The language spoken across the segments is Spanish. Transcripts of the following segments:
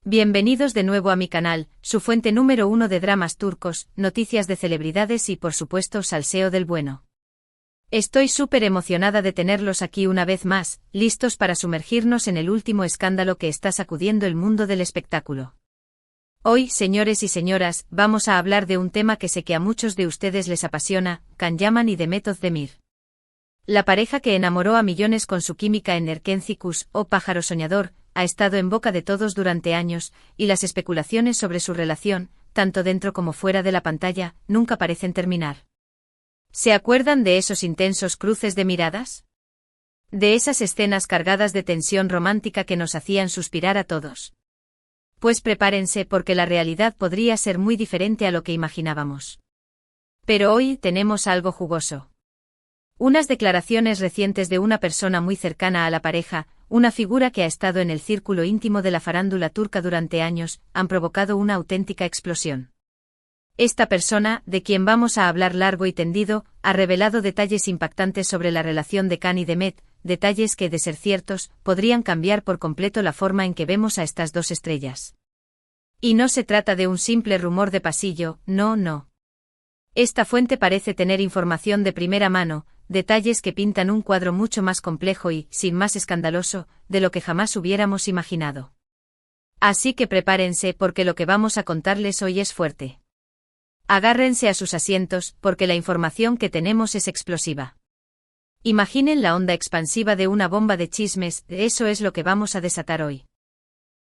Bienvenidos de nuevo a mi canal, su fuente número 1 de dramas turcos, noticias de celebridades y por supuesto salseo del bueno. Estoy súper emocionada de tenerlos aquí una vez más, listos para sumergirnos en el último escándalo que está sacudiendo el mundo del espectáculo. Hoy, señores y señoras, vamos a hablar de un tema que sé que a muchos de ustedes les apasiona, Can Yaman y Demet Özdemir. La pareja que enamoró a millones con su química en Erkenci Kuş, o pájaro soñador, ha estado en boca de todos durante años, y las especulaciones sobre su relación, tanto dentro como fuera de la pantalla, nunca parecen terminar. ¿Se acuerdan de esos intensos cruces de miradas? De esas escenas cargadas de tensión romántica que nos hacían suspirar a todos. Pues prepárense porque la realidad podría ser muy diferente a lo que imaginábamos. Pero hoy tenemos algo jugoso. Unas declaraciones recientes de una persona muy cercana a la pareja, una figura que ha estado en el círculo íntimo de la farándula turca durante años, han provocado una auténtica explosión. Esta persona, de quien vamos a hablar largo y tendido, ha revelado detalles impactantes sobre la relación de Can y Demet, detalles que, de ser ciertos, podrían cambiar por completo la forma en que vemos a estas dos estrellas. Y no se trata de un simple rumor de pasillo, no. Esta fuente parece tener información de primera mano, detalles que pintan un cuadro mucho más complejo y, sin más escandaloso, de lo que jamás hubiéramos imaginado. Así que prepárense porque lo que vamos a contarles hoy es fuerte. Agárrense a sus asientos porque la información que tenemos es explosiva. Imaginen la onda expansiva de una bomba de chismes, eso es lo que vamos a desatar hoy.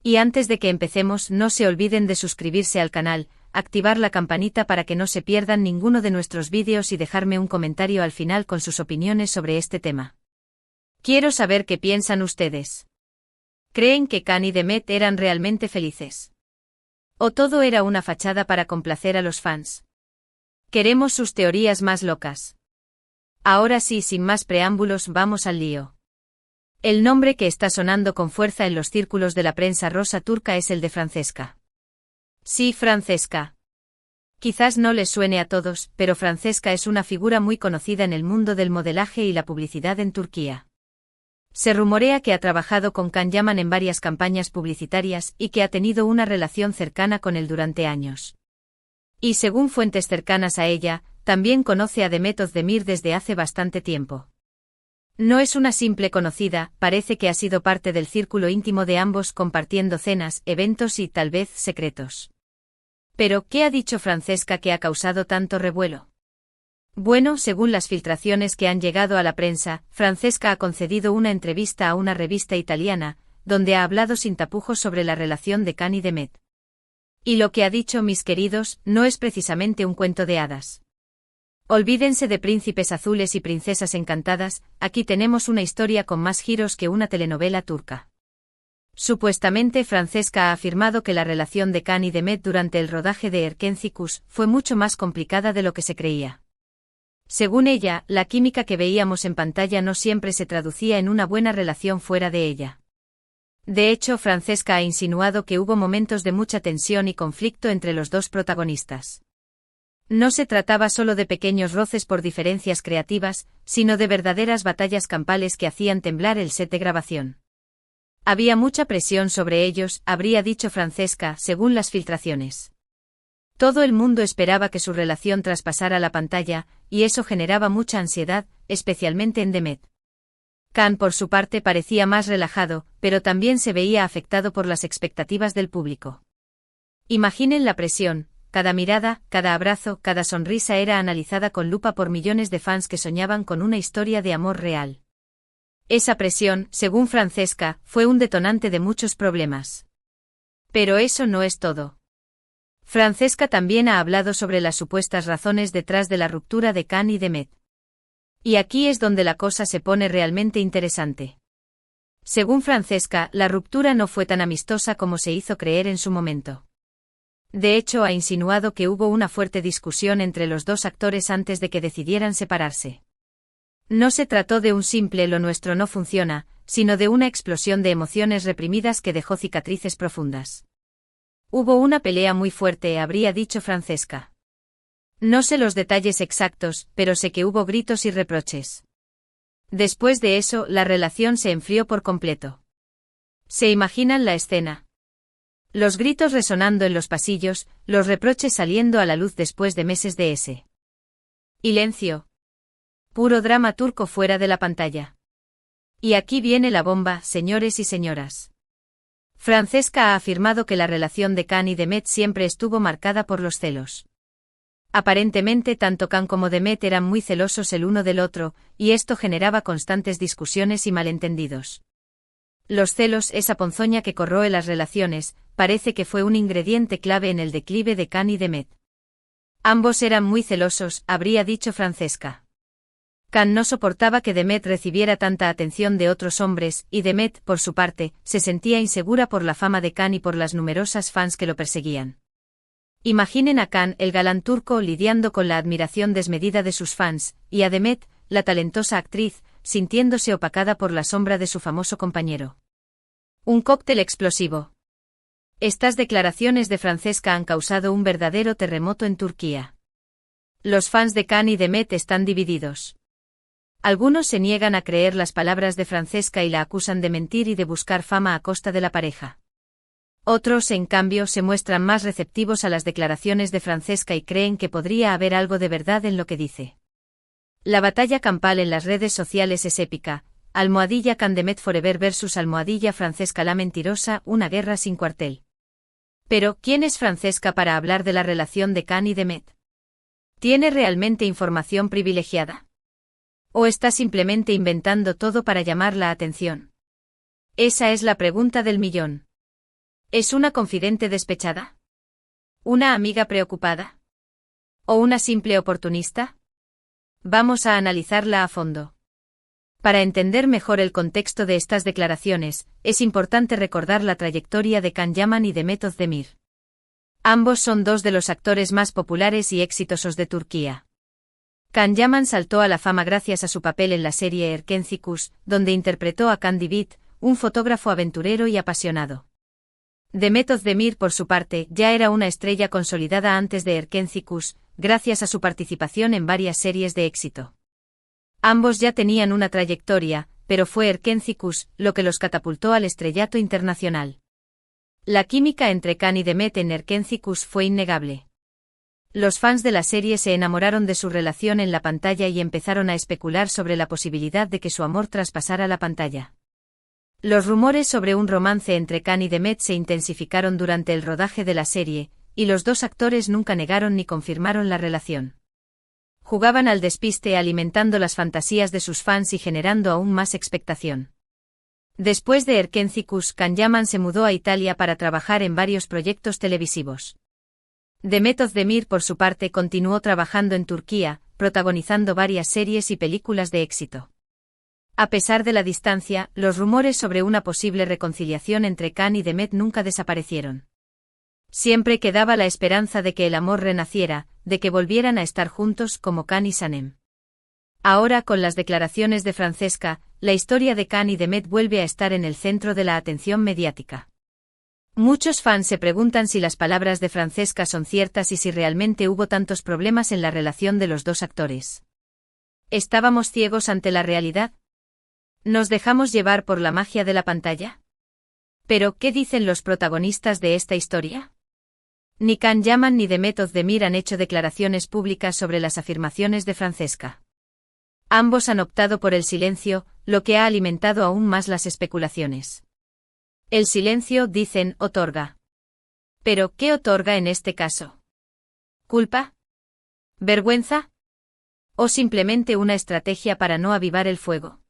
Y antes de que empecemos, no se olviden de suscribirse al canal, activar la campanita para que no se pierdan ninguno de nuestros vídeos y dejarme un comentario al final con sus opiniones sobre este tema. Quiero saber qué piensan ustedes. ¿Creen que Can y Demet eran realmente felices? ¿O todo era una fachada para complacer a los fans? Queremos sus teorías más locas. Ahora sí, sin más preámbulos, vamos al lío. El nombre que está sonando con fuerza en los círculos de la prensa rosa turca es el de Francesca. Sí, Francesca. Quizás no les suene a todos, pero Francesca es una figura muy conocida en el mundo del modelaje y la publicidad en Turquía. Se rumorea que ha trabajado con Can Yaman en varias campañas publicitarias y que ha tenido una relación cercana con él durante años. Y según fuentes cercanas a ella, también conoce a Demet Özdemir desde hace bastante tiempo. No es una simple conocida, parece que ha sido parte del círculo íntimo de ambos compartiendo cenas, eventos y tal vez secretos. Pero, ¿qué ha dicho Francesca que ha causado tanto revuelo? Bueno, según las filtraciones que han llegado a la prensa, Francesca ha concedido una entrevista a una revista italiana, donde ha hablado sin tapujos sobre la relación de Can y Demet. Y lo que ha dicho, mis queridos, no es precisamente un cuento de hadas. Olvídense de príncipes azules y princesas encantadas, aquí tenemos una historia con más giros que una telenovela turca. Supuestamente Francesca ha afirmado que la relación de Can y Demet durante el rodaje de Erkenci Kuş fue mucho más complicada de lo que se creía. Según ella, la química que veíamos en pantalla no siempre se traducía en una buena relación fuera de ella. De hecho, Francesca ha insinuado que hubo momentos de mucha tensión y conflicto entre los dos protagonistas. No se trataba solo de pequeños roces por diferencias creativas, sino de verdaderas batallas campales que hacían temblar el set de grabación. Había mucha presión sobre ellos, habría dicho Francesca, según las filtraciones. Todo el mundo esperaba que su relación traspasara la pantalla, y eso generaba mucha ansiedad, especialmente en Demet. Can, por su parte, parecía más relajado, pero también se veía afectado por las expectativas del público. Imaginen la presión. Cada mirada, cada abrazo, cada sonrisa era analizada con lupa por millones de fans que soñaban con una historia de amor real. Esa presión, según Francesca, fue un detonante de muchos problemas. Pero eso no es todo. Francesca también ha hablado sobre las supuestas razones detrás de la ruptura de Can y Demet. Y aquí es donde la cosa se pone realmente interesante. Según Francesca, la ruptura no fue tan amistosa como se hizo creer en su momento. De hecho, ha insinuado que hubo una fuerte discusión entre los dos actores antes de que decidieran separarse. No se trató de un simple "lo nuestro no funciona", sino de una explosión de emociones reprimidas que dejó cicatrices profundas. Hubo una pelea muy fuerte, habría dicho Francesca. No sé los detalles exactos, pero sé que hubo gritos y reproches. Después de eso, la relación se enfrió por completo. ¿Se imaginan la escena? Los gritos resonando en los pasillos, los reproches saliendo a la luz después de meses de ese silencio. Puro drama turco fuera de la pantalla. Y aquí viene la bomba, señores y señoras. Francesca ha afirmado que la relación de Can y Demet siempre estuvo marcada por los celos. Aparentemente tanto Can como Demet eran muy celosos el uno del otro, y esto generaba constantes discusiones y malentendidos. Los celos, esa ponzoña que corroe las relaciones, parece que fue un ingrediente clave en el declive de Can y Demet. Ambos eran muy celosos, habría dicho Francesca. Can no soportaba que Demet recibiera tanta atención de otros hombres, y Demet, por su parte, se sentía insegura por la fama de Can y por las numerosas fans que lo perseguían. Imaginen a Can, el galán turco, lidiando con la admiración desmedida de sus fans, y a Demet, la talentosa actriz, sintiéndose opacada por la sombra de su famoso compañero. Un cóctel explosivo. Estas declaraciones de Francesca han causado un verdadero terremoto en Turquía. Los fans de Can y Demet están divididos. Algunos se niegan a creer las palabras de Francesca y la acusan de mentir y de buscar fama a costa de la pareja. Otros, en cambio, se muestran más receptivos a las declaraciones de Francesca y creen que podría haber algo de verdad en lo que dice. La batalla campal en las redes sociales es épica. Can Demet Forever vs Francesca la mentirosa, una guerra sin cuartel. Pero, ¿quién es Francesca para hablar de la relación de Can y Demet? ¿Tiene realmente información privilegiada? ¿O está simplemente inventando todo para llamar la atención? Esa es la pregunta del millón. ¿Es una confidente despechada? ¿Una amiga preocupada? ¿O una simple oportunista? Vamos a analizarla a fondo. Para entender mejor el contexto de estas declaraciones, es importante recordar la trayectoria de Can Yaman y Demet Özdemir. Ambos son dos de los actores más populares y exitosos de Turquía. Can Yaman saltó a la fama gracias a su papel en la serie Erkenci, donde interpretó a Can Divit, un fotógrafo aventurero y apasionado. Demet Özdemir, por su parte, ya era una estrella consolidada antes de Erkenci, gracias a su participación en varias series de éxito. Ambos ya tenían una trayectoria, pero fue Erkenci lo que los catapultó al estrellato internacional. La química entre Can y Demet en Erkenci fue innegable. Los fans de la serie se enamoraron de su relación en la pantalla y empezaron a especular sobre la posibilidad de que su amor traspasara la pantalla. Los rumores sobre un romance entre Can y Demet se intensificaron durante el rodaje de la serie, y los dos actores nunca negaron ni confirmaron la relación. Jugaban al despiste alimentando las fantasías de sus fans y generando aún más expectación. Después de Erkenci, Can Yaman se mudó a Italia para trabajar en varios proyectos televisivos. Demet Özdemir, por su parte, continuó trabajando en Turquía, protagonizando varias series y películas de éxito. A pesar de la distancia, los rumores sobre una posible reconciliación entre Can y Demet nunca desaparecieron. Siempre quedaba la esperanza de que el amor renaciera, de que volvieran a estar juntos como Can y Sanem. Ahora, con las declaraciones de Francesca, la historia de Can y Demet vuelve a estar en el centro de la atención mediática. Muchos fans se preguntan si las palabras de Francesca son ciertas y si realmente hubo tantos problemas en la relación de los dos actores. ¿Estábamos ciegos ante la realidad? ¿Nos dejamos llevar por la magia de la pantalla? ¿Pero qué dicen los protagonistas de esta historia? Ni Can Yaman ni Demet Özdemir han hecho declaraciones públicas sobre las afirmaciones de Francesca. Ambos han optado por el silencio, lo que ha alimentado aún más las especulaciones. El silencio, dicen, otorga. ¿Pero qué otorga en este caso? ¿Culpa? ¿Vergüenza? ¿O simplemente una estrategia para no avivar el fuego?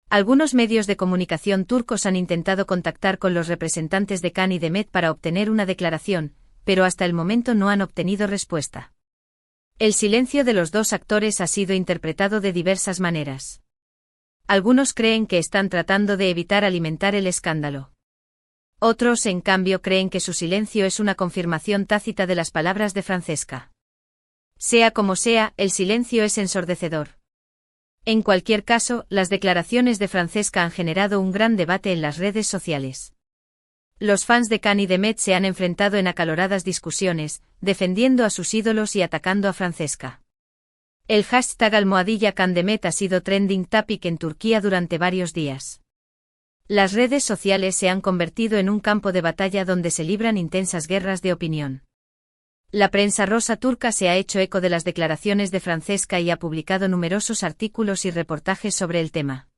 Algunos medios de comunicación turcos han intentado contactar con los representantes de Can y Demet para obtener una declaración, pero hasta el momento no han obtenido respuesta. El silencio de los dos actores ha sido interpretado de diversas maneras. Algunos creen que están tratando de evitar alimentar el escándalo. Otros, en cambio, creen que su silencio es una confirmación tácita de las palabras de Francesca. Sea como sea, el silencio es ensordecedor. En cualquier caso, las declaraciones de Francesca han generado un gran debate en las redes sociales. Los fans de Can y Demet se han enfrentado en acaloradas discusiones, defendiendo a sus ídolos y atacando a Francesca. El hashtag #CanDemet ha sido trending topic en Turquía durante varios días. Las redes sociales se han convertido en un campo de batalla donde se libran intensas guerras de opinión. La prensa rosa turca se ha hecho eco de las declaraciones de Francesca y ha publicado numerosos artículos y reportajes sobre el tema.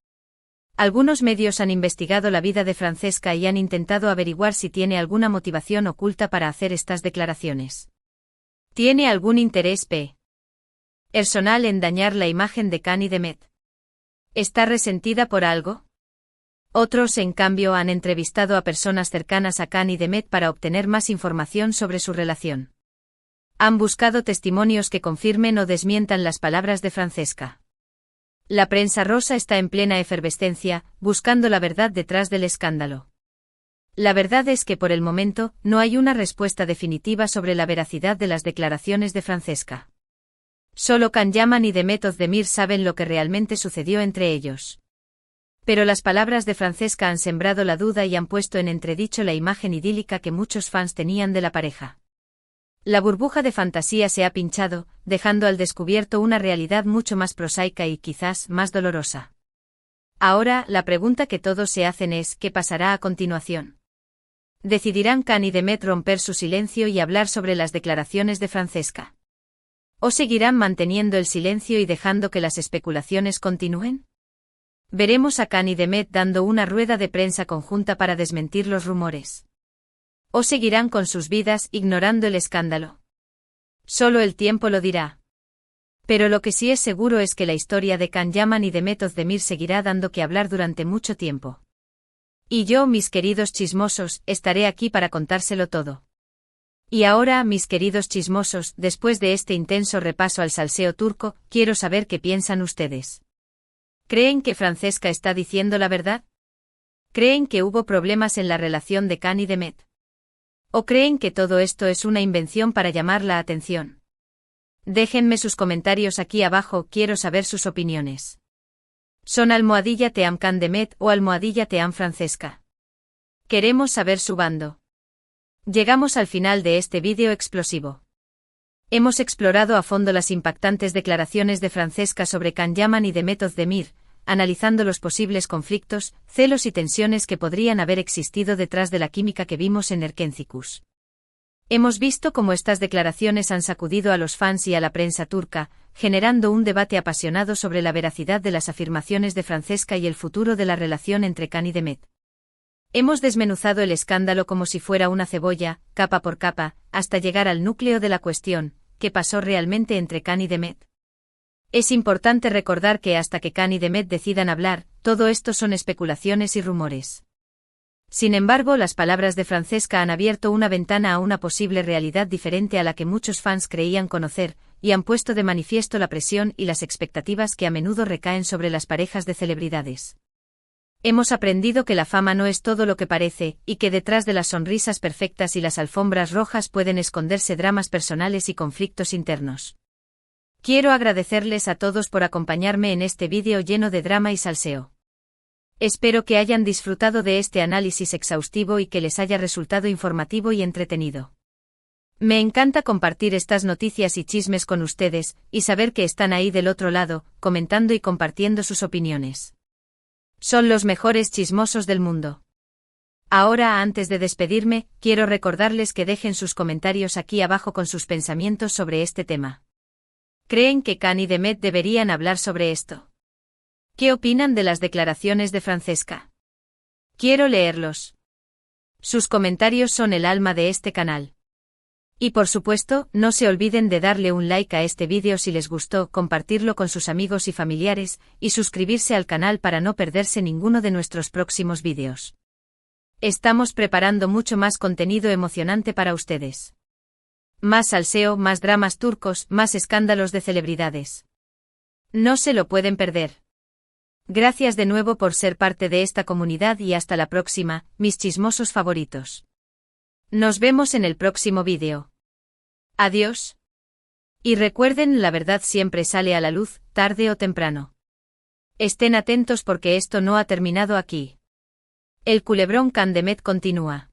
Algunos medios han investigado la vida de Francesca y han intentado averiguar si tiene alguna motivación oculta para hacer estas declaraciones. ¿Tiene algún interés personal en dañar la imagen de Can y Demet? ¿Está resentida por algo? Otros, en cambio, han entrevistado a personas cercanas a Can y Demet para obtener más información sobre su relación. Han buscado testimonios que confirmen o desmientan las palabras de Francesca. La prensa rosa está en plena efervescencia, buscando la verdad detrás del escándalo. La verdad es que por el momento, no hay una respuesta definitiva sobre la veracidad de las declaraciones de Francesca. Solo Can Yaman y Demet Özdemir saben lo que realmente sucedió entre ellos. Pero las palabras de Francesca han sembrado la duda y han puesto en entredicho la imagen idílica que muchos fans tenían de la pareja. La burbuja de fantasía se ha pinchado, dejando al descubierto una realidad mucho más prosaica y quizás más dolorosa. Ahora, la pregunta que todos se hacen es, ¿qué pasará a continuación? ¿Decidirán Can y Demet romper su silencio y hablar sobre las declaraciones de Francesca? ¿O seguirán manteniendo el silencio y dejando que las especulaciones continúen? Veremos a Can y Demet dando una rueda de prensa conjunta para desmentir los rumores. ¿O seguirán con sus vidas ignorando el escándalo? Solo el tiempo lo dirá. Pero lo que sí es seguro es que la historia de Can Yaman y Demet Özdemir seguirá dando que hablar durante mucho tiempo. Y yo, mis queridos chismosos, estaré aquí para contárselo todo. Y ahora, mis queridos chismosos, después de este intenso repaso al salseo turco, quiero saber qué piensan ustedes. ¿Creen que Francesca está diciendo la verdad? ¿Creen que hubo problemas en la relación de Can y Demet? ¿O creen que todo esto es una invención para llamar la atención? Déjenme sus comentarios aquí abajo, quiero saber sus opiniones. ¿Son @Team Can Demet o @Team Francesca? Queremos saber su bando. Llegamos al final de este vídeo explosivo. Hemos explorado a fondo las impactantes declaraciones de Francesca sobre Can Yaman y Demet Özdemir, analizando los posibles conflictos, celos y tensiones que podrían haber existido detrás de la química que vimos en Erkencikus. Hemos visto cómo estas declaraciones han sacudido a los fans y a la prensa turca, generando un debate apasionado sobre la veracidad de las afirmaciones de Francesca y el futuro de la relación entre Can y Demet. Hemos desmenuzado el escándalo como si fuera una cebolla, capa por capa, hasta llegar al núcleo de la cuestión, ¿qué pasó realmente entre Can y Demet? Es importante recordar que hasta que Can y Demet decidan hablar, todo esto son especulaciones y rumores. Sin embargo, las palabras de Francesca han abierto una ventana a una posible realidad diferente a la que muchos fans creían conocer, y han puesto de manifiesto la presión y las expectativas que a menudo recaen sobre las parejas de celebridades. Hemos aprendido que la fama no es todo lo que parece, y que detrás de las sonrisas perfectas y las alfombras rojas pueden esconderse dramas personales y conflictos internos. Quiero agradecerles a todos por acompañarme en este vídeo lleno de drama y salseo. Espero que hayan disfrutado de este análisis exhaustivo y que les haya resultado informativo y entretenido. Me encanta compartir estas noticias y chismes con ustedes, y saber que están ahí del otro lado, comentando y compartiendo sus opiniones. Son los mejores chismosos del mundo. Ahora, antes de despedirme, quiero recordarles que dejen sus comentarios aquí abajo con sus pensamientos sobre este tema. ¿Creen que Can y Demet deberían hablar sobre esto? ¿Qué opinan de las declaraciones de Francesca? Quiero leerlos. Sus comentarios son el alma de este canal. Y por supuesto, no se olviden de darle un like a este vídeo si les gustó, compartirlo con sus amigos y familiares, y suscribirse al canal para no perderse ninguno de nuestros próximos vídeos. Estamos preparando mucho más contenido emocionante para ustedes. Más salseo, más dramas turcos, más escándalos de celebridades. No se lo pueden perder. Gracias de nuevo por ser parte de esta comunidad y hasta la próxima, mis chismosos favoritos. Nos vemos en el próximo vídeo. Adiós. Y recuerden, la verdad siempre sale a la luz, tarde o temprano. Estén atentos porque esto no ha terminado aquí. El culebrón Can Demet continúa.